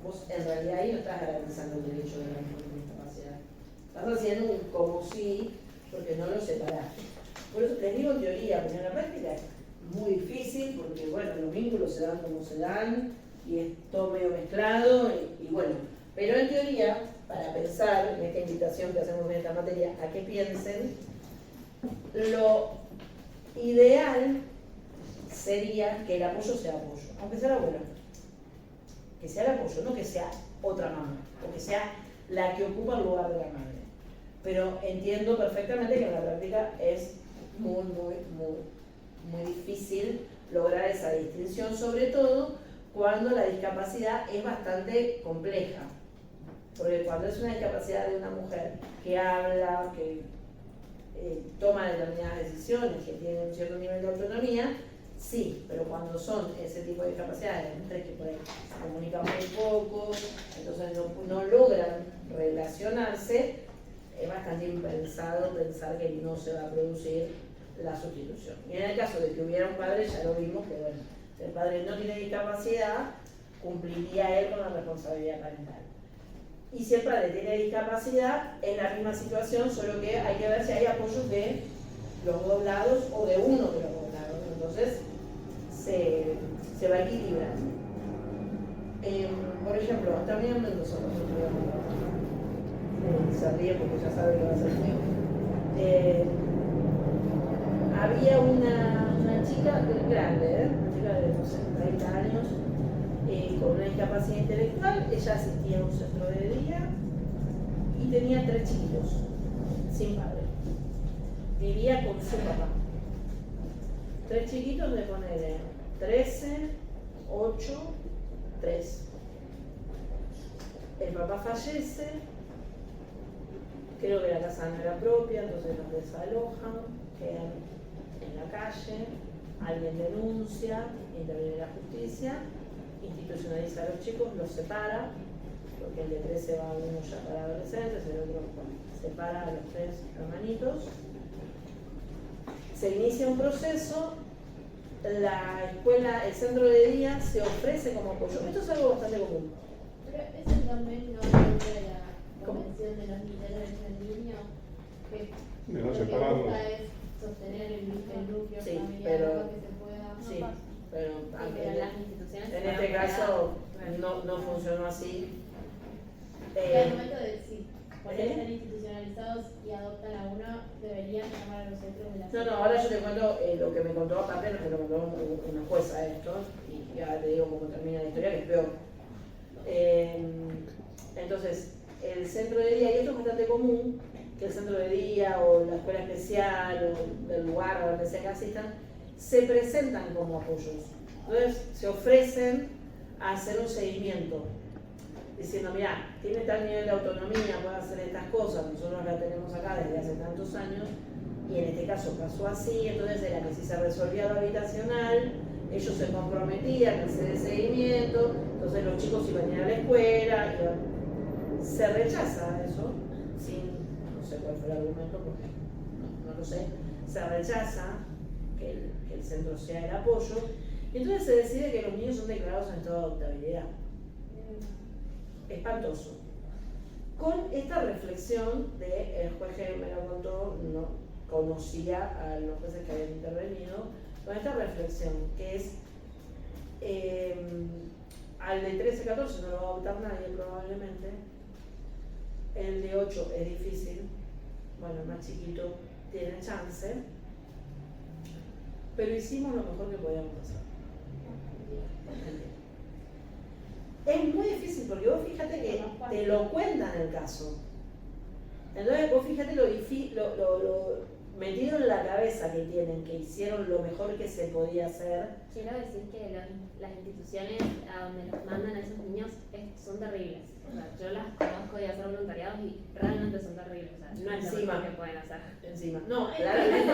vos en realidad ahí no estás garantizando el derecho de la mujer con discapacidad. Estás haciendo un como si, porque no lo separaste. Por eso te digo en teoría, pero en la práctica es muy difícil, porque bueno, los vínculos se dan como se dan, y es todo medio mezclado, y bueno. Pero en teoría, para pensar en esta invitación que hacemos en esta materia, a que piensen, lo ideal sería que el apoyo sea apoyo, aunque sea la abuela. Que sea el apoyo, no que sea otra mamá, o que sea la que ocupa el lugar de la madre. Pero entiendo perfectamente que en la práctica es muy difícil lograr esa distinción, sobre todo cuando la discapacidad es bastante compleja. Porque cuando es una discapacidad de una mujer que habla, que toma determinadas decisiones, que tiene un cierto nivel de autonomía, sí, pero cuando son ese tipo de discapacidades, mujeres que por ahí se comunican muy poco, entonces no logran relacionarse, es bastante impensado pensar que no se va a producir la sustitución. Y en el caso de que hubiera un padre, ya lo vimos que bueno, si el padre no tiene discapacidad, cumpliría él con la responsabilidad parental. Y si el padre tiene discapacidad, es la misma situación, solo que hay que ver si hay apoyos de los dos lados o de uno de los dos lados. Entonces, se va equilibrando. Por ejemplo, también en Mendoza, se ríe porque ya sabe que va a ser mío. Había una chica grande, una chica de no sé, 30 años, con una discapacidad intelectual. Ella asistía a un centro de día y tenía 3 chiquitos, sin padre. Vivía con su papá. 3 chiquitos de ponerle 13, 8, 3. El papá fallece, creo que la casa no era propia, entonces los desalojan, quedan en la calle, alguien denuncia, interviene la justicia, institucionaliza a los chicos, los separa, porque el de 13 va uno ya para adolescentes, el otro separa a los 3 hermanitos. Se inicia un proceso, la escuela, el centro de día se ofrece como apoyo. Esto es algo bastante común. Pero eso también no es de la Convención de los Derechos del Niño, que no lo que separarlo. busca es sostener el núcleo Sí, familiar pero, para que se pueda. sí, pero las instituciones en este caso no funcionó así. Y al momento de sí, porque están institucionalizados y adoptan a uno, deberían llamar a los centros de la No, ahora yo te cuento lo que me contó aparte, me lo contó una jueza esto, y ahora te digo cómo termina la historia, que es peor. Entonces, el centro de día, y esto es bastante común, que el centro de día o la escuela especial o el lugar a donde sea que asistan, se presentan como apoyos. Entonces, se ofrecen a hacer un seguimiento, diciendo, mira, tiene tal nivel de autonomía, puede hacer estas cosas, nosotros la tenemos acá desde hace tantos años, y en este caso pasó así, entonces era que si se resolvía lo habitacional, ellos se comprometían a hacer el seguimiento, entonces los chicos iban a ir a la escuela, se rechaza eso, no sé cuál fue el argumento, porque no lo sé, se rechaza que el centro sea el apoyo, y entonces se decide que los niños son declarados en estado de adoptabilidad. Espantoso. Con esta reflexión el juez que me lo contó, no conocía a los jueces que habían intervenido, con esta reflexión que es al de 13, 14 no lo va a adoptar nadie probablemente, el de 8 es difícil, bueno, el más chiquito tiene chance, pero hicimos lo mejor que podíamos hacer. Es muy difícil porque vos fíjate que te lo cuentan el caso. Entonces vos fíjate lo metido en la cabeza que tienen, que hicieron lo mejor que se podía hacer. Quiero decir que las instituciones a donde los mandan a esos niños son terribles. O sea, yo las conozco de hacer voluntariados y realmente son terribles. O sea, No es lo encima. mejor que pueden hacer. Encima. No, Es claramente.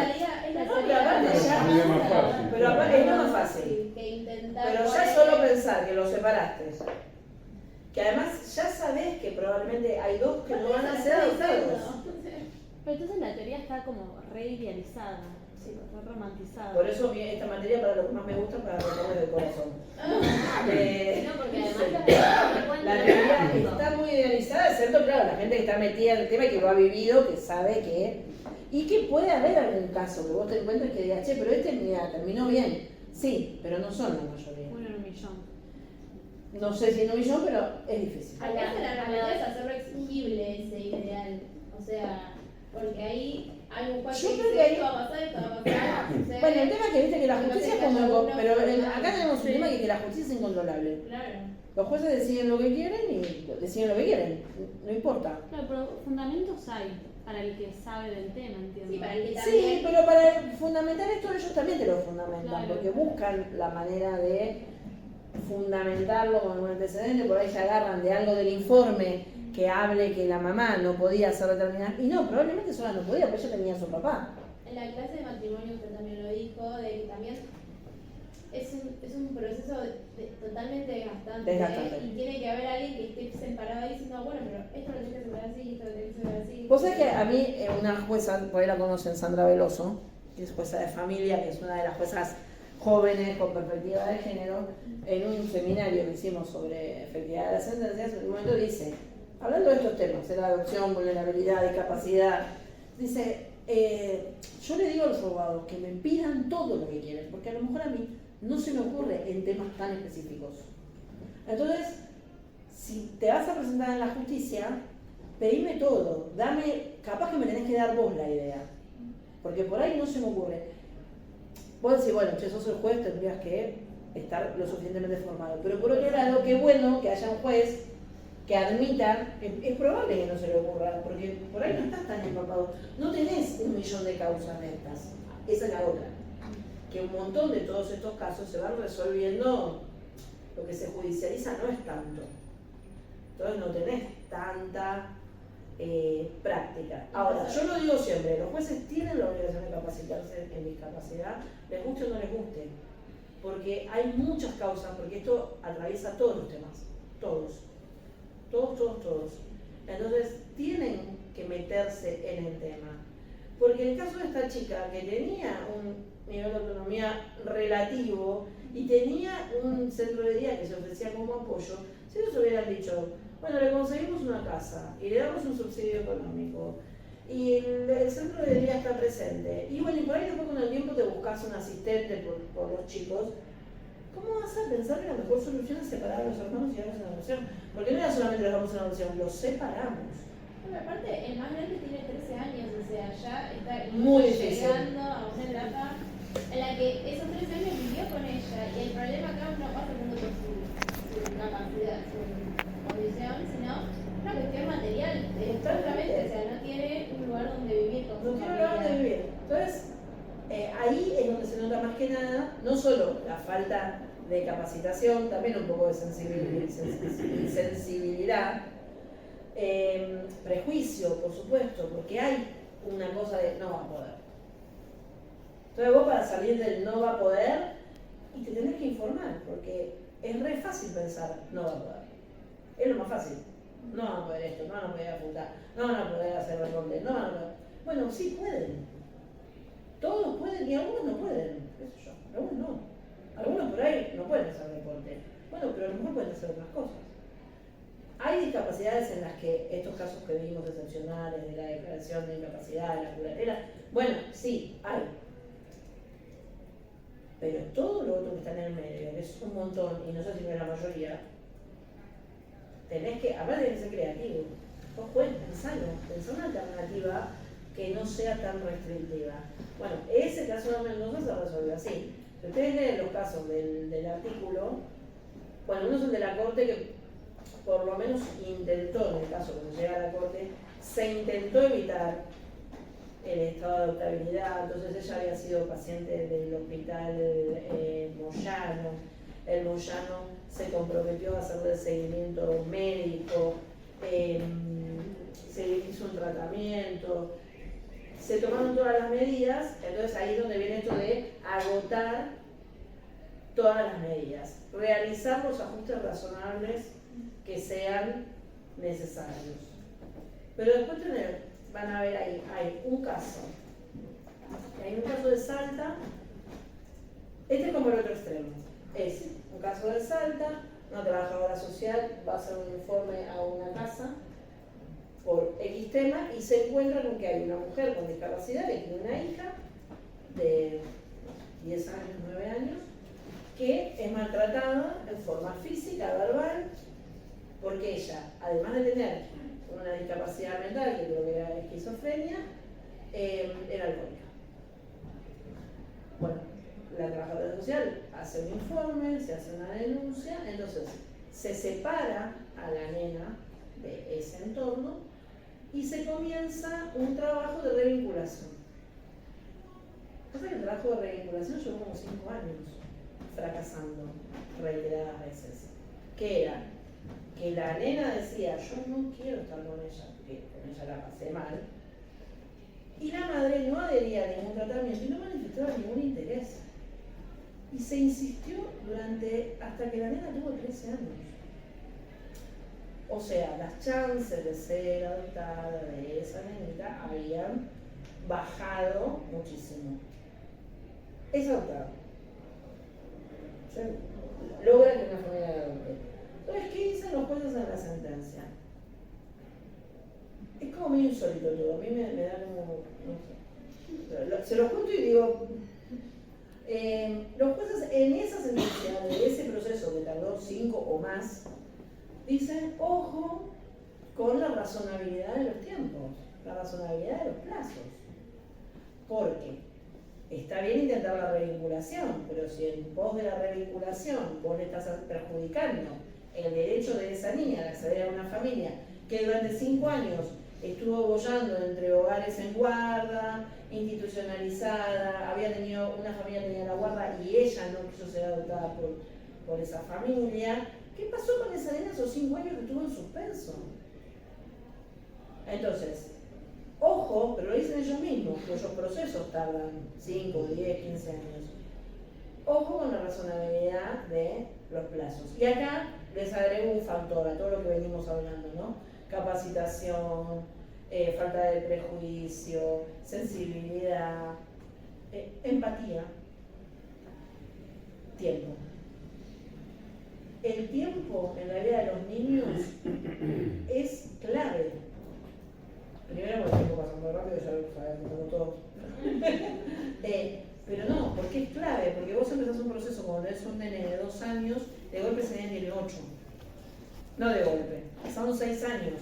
la No, salida, pero aparte ya. Es más fácil. Pero aparte es más fácil. que intentar. Pero ya solo pensar que los separaste. Que además ya sabés que probablemente hay 2 que no van a ser adoptados. Pero entonces la teoría está como re idealizada, re romantizada. Por eso esta materia para lo que más me gusta para recorrer del corazón. No, porque además la excepto, claro, la gente que está metida en el tema y que lo ha vivido, que sabe que... Y que puede haber algún caso que vos te encuentres que digas, che, pero mira, terminó bien. Sí, pero no son la mayoría. Uno en un millón. No sé si en un millón, pero es difícil. Acá la normalidad es hacerlo exigible ese ideal. O sea, porque ahí hay un juez Yo que creo que dice ahí- esto va a pasar, esto va a pasar. sucede. Bueno, el tema es que viste que la justicia es como... Uno, Pero uno, acá tenemos un tema que la justicia es incontrolable. Claro. Los jueces deciden lo que quieren y deciden lo que quieren. No importa. Claro, pero fundamentos hay para el que sabe del tema, entiendo. Sí, para el que Sí, también. pero para fundamentar esto ellos también te lo fundamentan, Claro. porque buscan la manera de fundamentarlo con un antecedente, por ahí se agarran de algo del informe que hable que la mamá no podía hacer determinada, y no, probablemente sola no podía, porque ella tenía a su papá. En la clase de matrimonio usted también lo dijo, de que también es un proceso totalmente desgastante, Desgastante. Y tiene que haber alguien que esté separado ahí diciendo, bueno, pero esto lo tienes que separar así, esto lo tienes que separar así. Vos sabés que a mí una jueza, por ahí la conocen, Sandra Veloso, que es jueza de familia, que es una de las juezas jóvenes con perspectiva de género, en un seminario que hicimos sobre efectividad de las sentencias, en un momento dice, hablando de estos temas, de la adopción, vulnerabilidad, discapacidad, dice, yo le digo a los abogados que me pidan todo lo que quieren, porque a lo mejor a mí no se me ocurre en temas tan específicos. Entonces, si te vas a presentar en la justicia, pedime todo, capaz que me tenés que dar vos la idea, porque por ahí no se me ocurre. Vos decís, bueno, che, sos el juez, tendrías que estar lo suficientemente formado, pero por otro lado, qué bueno que haya un juez que admita, es probable que no se le ocurra, porque por ahí no estás tan empapado, no tenés 1.000.000 de causas de estas, esa es la otra, que un montón de todos estos casos se van resolviendo, lo que se judicializa no es tanto, entonces no tenés tanta práctica. Ahora, yo lo digo siempre, los jueces tienen la obligación de capacitarse en discapacidad, les guste o no les guste, porque hay muchas causas, porque esto atraviesa todos los temas, todos. Entonces, tienen que meterse en el tema. Porque el caso de esta chica que tenía un nivel de autonomía relativo y tenía un centro de día que se ofrecía como apoyo, si ellos hubieran dicho, bueno, le conseguimos una casa y le damos un subsidio económico y el centro de día está presente, y bueno, y por ahí después con el tiempo te buscas un asistente por los chicos, ¿cómo vas a pensar que la mejor solución es separar a los hermanos y darlos en adopción? Porque no era solamente los damos en adopción, los separamos. Bueno, aparte, el más grande tiene 13 años, o sea, ya está Muy difícil. llegando a una etapa en la que esos 13 años vivió con ella, y el problema acá no pasa tanto por su capacidad, su condición, sino una cuestión material, exactamente, o sea, no tiene un lugar donde vivir con No su tiene lugar donde familia. vivir. Entonces, ahí es donde se nota más que nada, no solo la falta de capacitación, también un poco de sensibilidad, prejuicio, por supuesto, porque hay una cosa de no va a poder. Entonces vos para salir del no va a poder, y te tenés que informar, porque es re fácil pensar no va a poder. Es lo más fácil. No van a poder esto, no van a poder apuntar, no van a poder hacer recorte, no van a poder. Bueno, sí pueden. Todos pueden y algunos no pueden, qué sé yo, algunos no. Algunos por ahí no pueden hacer deporte. Bueno, pero a lo mejor pueden hacer otras cosas. Hay discapacidades en las que estos casos que vimos excepcionales, de la declaración de incapacidad, de la curatela, bueno, sí, hay. Pero todo lo otro que está en el medio, que es un montón, y no sé si no es la mayoría, tenés que, aparte de ser creativo, vos puedes pensarlo, pensar una alternativa que no sea tan restrictiva. Bueno, ese caso de Mendoza se resolvió así. Si ustedes leen los casos del artículo, bueno, uno es el de la Corte que por lo menos intentó, en el caso que se llega a la Corte, se intentó evitar el estado de adoptabilidad, entonces ella había sido paciente del hospital Moyano, el Moyano se comprometió a hacerle seguimiento médico, se hizo un tratamiento, se tomaron todas las medidas, entonces ahí es donde viene esto de agotar todas las medidas, realizar los ajustes razonables que sean necesarios. Pero después van a ver ahí, hay un caso de Salta, este es como el otro extremo, es un caso de Salta, una trabajadora social va a hacer un informe a una casa por X tema y se encuentra con que hay una mujer con discapacidad que tiene una hija de 10 años, 9 años, que es maltratada en forma física, verbal, porque ella, además de tener una discapacidad mental, que creo que era esquizofrenia, era alcohólica. Bueno, la trabajadora social hace un informe, se hace una denuncia, entonces se separa a la nena de ese entorno y se comienza un trabajo de revinculación. Pasa que el trabajo de revinculación llevó como 5 años fracasando reiteradas veces. ¿Qué era? Que la nena decía, yo no quiero estar con ella, porque con ella la pasé mal, y la madre no adhería a ningún tratamiento y no manifestaba ningún interés. Y se insistió hasta que la nena tuvo 13 años. O sea, las chances de ser adoptada de esa nenita habían bajado muchísimo. Es adoptada. Logra que una familia la adopte. Entonces, ¿qué dicen los jueces en la sentencia? Es como medio insólito todo, a mí me da como, no sé. Se los cuento y digo, los jueces en esa sentencia de ese proceso que tardó 5 o más, dicen, ojo con la razonabilidad de los tiempos, la razonabilidad de los plazos. Porque está bien intentar la revinculación, pero si en pos de la revinculación vos le estás perjudicando el derecho de esa niña de acceder a una familia que durante 5 años estuvo boyando entre hogares en guarda, institucionalizada, una familia tenía la guarda y ella no quiso ser adoptada por esa familia. ¿Qué pasó con esa nena esos 5 años que estuvo en suspenso? Entonces, ojo, pero lo dicen ellos mismos, que esos procesos tardan 5, 10, 15 años. Ojo con la razonabilidad de los plazos. Y acá les agrego un factor a todo lo que venimos hablando, ¿no? Capacitación, falta de prejuicio, sensibilidad, empatía, tiempo. El tiempo en la vida de los niños es clave. Primero porque el tiempo pasa muy rápido, ya lo sabemos como todos. Pero no, porque es clave, porque vos empezás un proceso cuando tenés un nene de 2 años, de golpe ese nene tiene 8. No de golpe, pasaron 6 años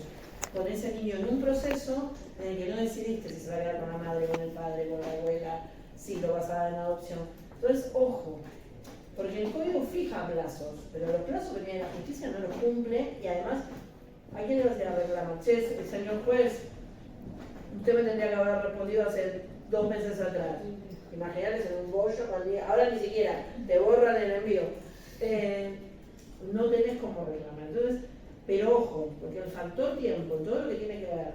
con ese niño en un proceso en el que no decidiste si se va a quedar con la madre, con el padre, con la abuela, si lo vas a dar en adopción. Entonces, ojo, porque el código fija plazos, pero los plazos que tiene la justicia no los cumple y además, ¿a quién le va a hacer reclamar? Che, señor juez, usted me tendría que haber respondido hace 2 meses atrás. Imaginarles en un bollo, ahora ni siquiera te borran el envío. No tenés cómo reclamar. Entonces, pero ojo, porque el factor tiempo, todo lo que tiene que ver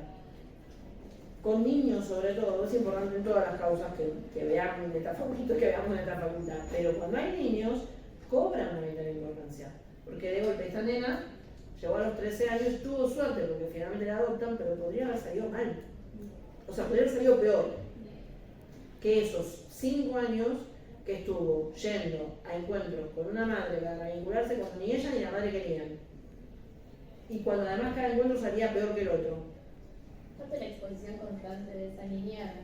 con niños sobre todo, es importante en todas las causas que veamos en esta facultad, pero cuando hay niños, cobran una vital importancia. Porque de golpe esta nena llegó a los 13 años, tuvo suerte porque finalmente la adoptan, pero podría haber salido mal. O sea, podría haber salido peor que esos 5 años que estuvo yendo a encuentros con una madre para revincularse cuando ni ella ni la madre querían. Y cuando además cada encuentro salía peor que el otro. Aparte la exposición constante de esa niña.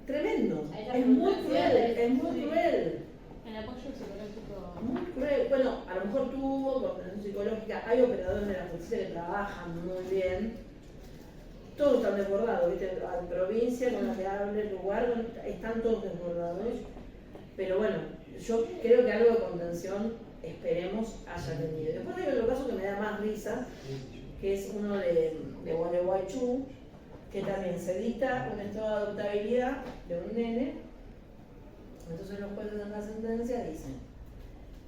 Tremendo. Es muy cruel, es muy cruel. El apoyo psicológico. Muy cruel. Bueno, a lo mejor tuvo contención psicológica, hay operadores de la justicia que trabajan muy bien. Todos están desbordados, ¿viste? La provincia, con la que hable el lugar, están todos desbordados. Pero bueno, yo creo que algo de contención esperemos haya tenido. Después hay otro caso que me da más risa, que es uno de Gualeguaychú, que también se dicta un estado de adoptabilidad de un nene. Entonces los jueces en la sentencia dicen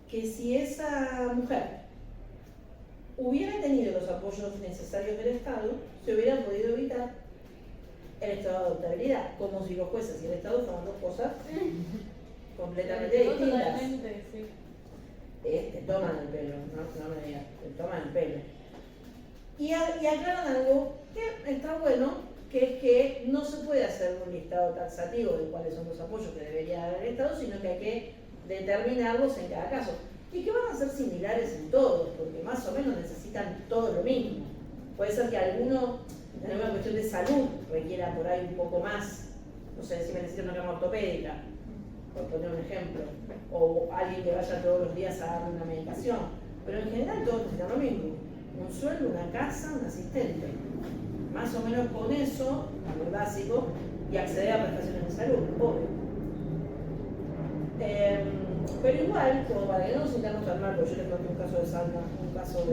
que si esa mujer hubiera tenido los apoyos necesarios del Estado, se hubiera podido evitar el estado de adoptabilidad, como si los jueces y el Estado fueran dos cosas completamente distintas. Totalmente, sí. Te toman el pelo, no me digas, te toman el pelo. Y aclaran algo que está bueno, que es que no se puede hacer un listado taxativo de cuáles son los apoyos que debería dar el Estado, sino que hay que determinarlos en cada caso. Y que van a ser similares en todos, porque más o menos necesitan todo lo mismo. Puede ser que alguno en una cuestión de salud requiera por ahí un poco más, no sé, si me necesito una cama ortopédica, por poner un ejemplo, o alguien que vaya todos los días a darle una medicación, pero en general todos necesitan lo mismo, un sueldo, una casa, un asistente, más o menos con eso, algo básico, y acceder a prestaciones de salud, obvio. Pero igual, como para que no nos sintamos tan mal, porque yo les conté un caso de Salma, un caso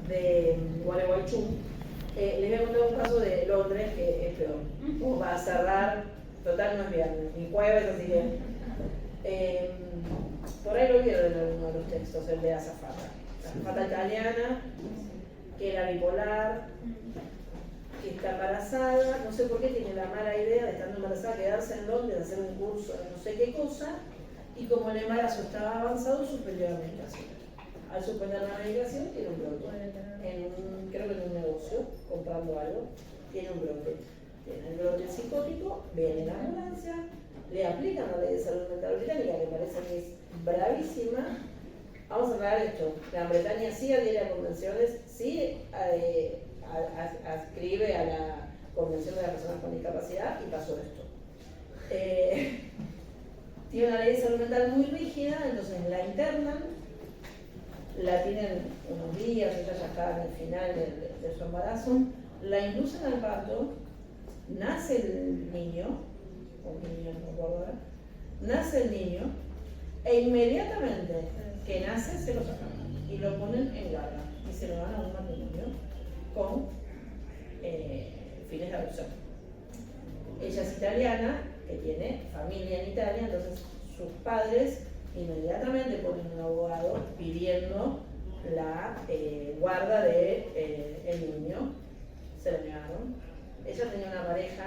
de Gualeguaychú, les voy a contar un caso de Londres que es peor. Como para cerrar, total no es viernes, ni jueves, así que. Por ahí lo vieron en alguno de los textos, el de Azafata. La azafata italiana, que era bipolar, que está embarazada, no sé por qué tiene la mala idea de estando embarazada quedarse en Londres, hacer un curso de no sé qué cosa, y como el embarazo estaba avanzado, suspendió la medicación. Al suspender la medicación tiene un brote, creo que en un negocio, comprando algo, tiene un brote. Tiene el brote psicótico, viene la ambulancia, le aplican la ley de salud mental británica, que parece que es bravísima. Vamos a aclarar esto, Gran Bretaña sí adhiere a convenciones, sí adscribe a la Convención de las Personas con Discapacidad y pasó esto. Tiene una ley de salud mental muy rígida, entonces la internan, la tienen unos días, ella ya está en el final de su embarazo, la inducen al parto, nace el niño, o niño, no me acuerdo ahora, nace el niño, e inmediatamente que nace se lo sacan y lo ponen en garra y se lo dan a un matrimonio con fines de adopción. Ella es italiana, que tiene familia en Italia, entonces sus padres inmediatamente ponen un abogado pidiendo la guarda del niño. Se lo negaron. Ella tenía una pareja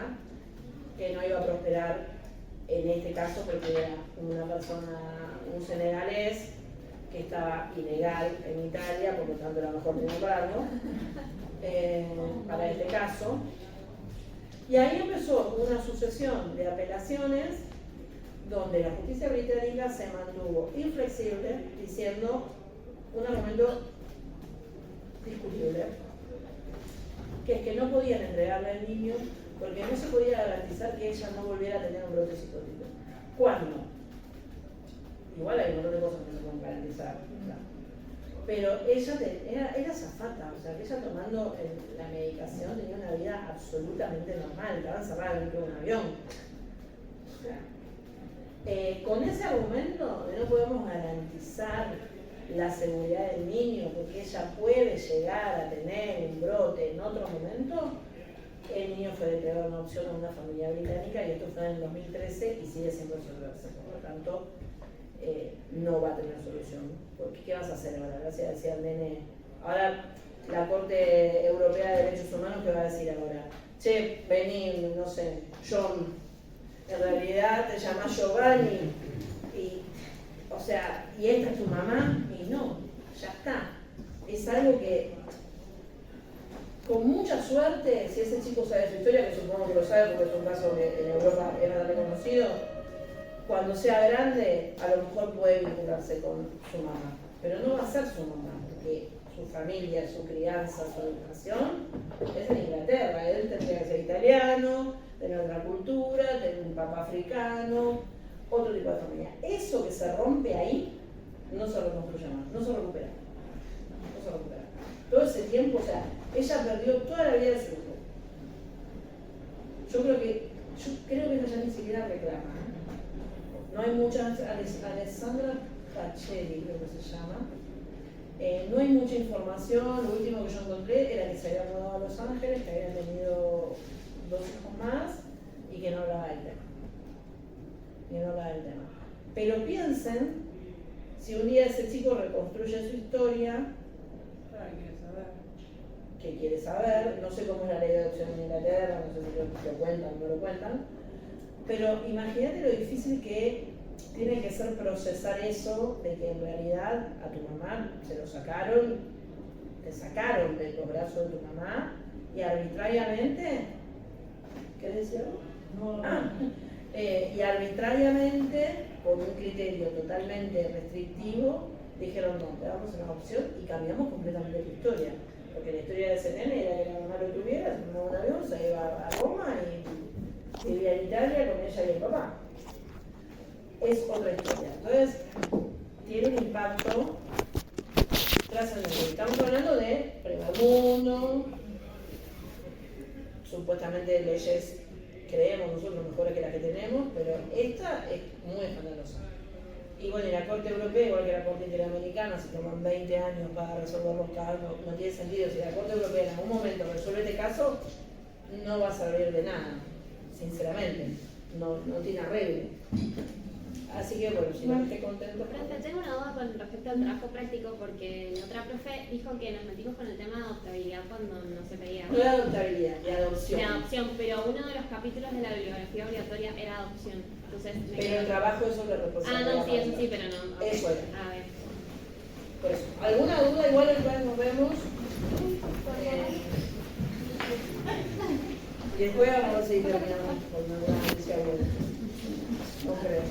que no iba a prosperar en este caso porque era una persona, un senegalés que estaba ilegal en Italia, por lo tanto era mejor nombrarlo para este caso. Y ahí empezó una sucesión de apelaciones donde la justicia británica se mantuvo inflexible, diciendo un argumento discutible, que es que no podían entregarle al niño porque no se podía garantizar que ella no volviera a tener un brote psicótico. ¿Cuándo? Igual hay un montón de cosas que no se pueden garantizar, ¿verdad? Pero ella era azafata, o sea, que ella tomando la medicación tenía una vida absolutamente normal, estaba encerrada dentro de un avión. O sea, con ese argumento de no podemos garantizar la seguridad del niño porque ella puede llegar a tener un brote en otro momento, el niño fue declarado en adopción a una familia británica y esto fue en el 2013 y sigue sin resolverse, por lo tanto no va a tener solución. Porque ¿qué vas a hacer ahora? Vas a decir al nene, ahora la Corte Europea de Derechos Humanos, ¿qué va a decir ahora? Che, vení, no sé, John, en realidad te llamas Giovanni, y, o sea, y esta es tu mamá, y no, ya está. Es algo que, con mucha suerte, si ese chico sabe su historia, que supongo que lo sabe porque es un caso que en Europa es bastante conocido, cuando sea grande, a lo mejor puede vincularse con su mamá, pero no va a ser su mamá, porque su familia, su crianza, su educación es en Inglaterra. Él tendría que ser italiano, tener otra cultura, tener un papá africano, otro tipo de familia. Eso que se rompe ahí no se reconstruye más, no se recupera. No se recupera. Todo ese tiempo, o sea, ella perdió toda la vida de su hijo. Yo creo que ella ya ni siquiera reclama. No hay muchas, Alessandra Pacelli creo que se llama, no hay mucha información. Lo último que yo encontré era que se había mudado a Los Ángeles, que había tenido 2 hijos más y que no hablaba del tema. Pero piensen, si un día ese chico reconstruye su historia, ¿qué quiere saber? No sé cómo es la ley de adopción en Inglaterra, no sé si lo cuentan o no lo cuentan, pero imagínate lo difícil que tiene que ser procesar eso de que en realidad a tu mamá te sacaron de los brazos de tu mamá y arbitrariamente, ¿qué decía? Y arbitrariamente, con un criterio totalmente restrictivo, dijeron no, te damos una opción y cambiamos completamente tu historia. porque la historia de ese nene era que la mamá lo tuviera, se tomaba un avión, se iba a Roma y vivía en Italia con ella y el papá. Es otra historia. Entonces, tiene un impacto trascendental. Estamos hablando de primer mundo, supuestamente leyes, creemos nosotros, mejores que las que tenemos, pero esta es muy escandalosa. Y bueno, y la Corte Europea, igual que la Corte Interamericana, se toman 20 años para resolver los casos, no tiene sentido. Si la Corte Europea en algún momento resuelve este caso, no va a servir de nada, sinceramente. No tiene arreglo. Así que bueno, si no esté contento. Profe, tengo una duda con respecto al trabajo práctico, porque la otra profe dijo que nos metimos con el tema de adoptabilidad cuando no se pedía. No la adoptabilidad, la adopción. La adopción, pero uno de los capítulos de la bibliografía obligatoria era adopción. Entonces, Pero el trabajo es sobre responsabilidad. no, sí, eso sí, pero no. Okay. Eso es. A ver. Por eso. ¿Alguna duda? Igual después nos vemos. Y después vamos a seguir terminando con alguna noticia buena. No creo.